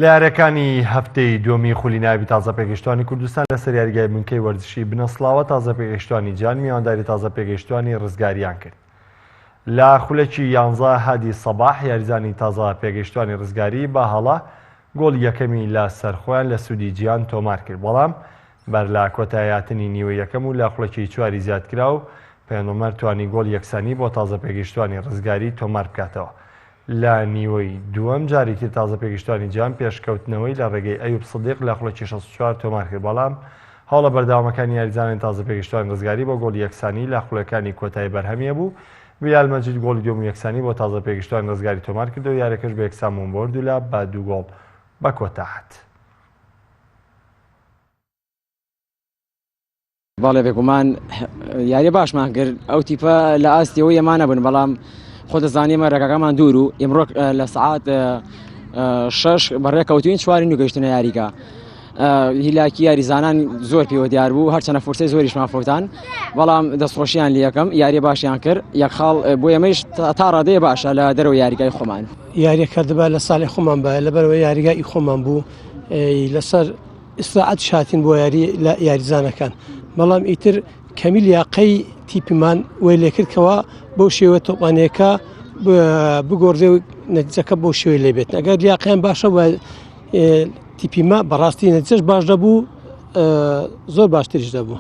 لە یاریەکانی هەفتەی دووەمی خولیناوی تازە پێگەشتوانی کوردستان لەسەر یاریگای بنکەی وەرزشی بنەسڵاوە تازە پێگەشتوانی جان میوانداری تازە پێگەشتوانی ڕزگاریان کرد. لە خولەکی 11 هادی سەباح یاریزانی تازە پێگەشتوانی ڕزگاری بە هەڵا گۆڵ یەکەمی لە سەرخۆیان لە سوودی جیان تۆمار کرد، بەڵام بەر لە کۆتاییاتنی نیوە یەکەم و لە خولەکی چواری زیادکرا و پێنۆمەر توانی گۆڵ یەکسانی بۆ تازە پێگەشتوانی ڕزگاری تۆمار بکاتەوە. لە نیوەی دووەم جارێکی تازە پێگەشتوانی جیان پێشکەوتنەوەی لە ڕێگەی ئەیوب سدیق لە خولەکی 64 تۆمار کرد، بەڵام هەوڵە بەردەوامەکانی یاریزانانی تازە پێگەشتوانی ڕزگاری بۆ گۆڵ یەکسانی لە خولەکانی کۆتایی بەرهەمیە بوو. بیلال مەجید گۆڵی دووەم یەکسانی بۆ تازە پێگەشتوانی ڕزگاری تۆمار کرد و یاریەکەش بە یەکسان بوون بۆ دوولا بە 2 گۆڵ بە کۆتا هات. باڵێ بێگومان یاری باشمان کرد، ئەو تیپە لە ئاستیەوەی ئەمانە بن، بەڵام خۆ دەزانیمە ڕێگاکەمان دوور و ئێمڕۆ لە سەعات 6 بەڕێکەوتوین چواری نوگەیشتنە یاریگا. هیلاکی یاریزانان زۆر پێوە دیار بوو، هەرچەنە فورسەی زۆریشمان فۆتان، بەڵام دەستخۆشییان لە یەکەم یاری باشیان کرد. یەک خاڵ بۆ ئێمەش تا ڕادەیە باشە لە دەرەوە یاریگای خۆمان. یاریەکە دەبا لە ساڵی خۆمان بە لەبەرەوە یاریگای خۆمان بوو، لەسەر ئیسراعەت شاتین بۆ یاری لە یاریزانەکان، بەڵام ئیتر کەمیل یاقەی تیپمان وەی لێکردکەوە بەو شێوە تۆپانەکە بگۆڕێ و نەتیجەکە بۆ شێوەی لێبێت. ئەگەر یاقیان باشە تیپیمە بەڕاستی نەتیجەش باش دەبوو، زۆر باشتریش دەبوو.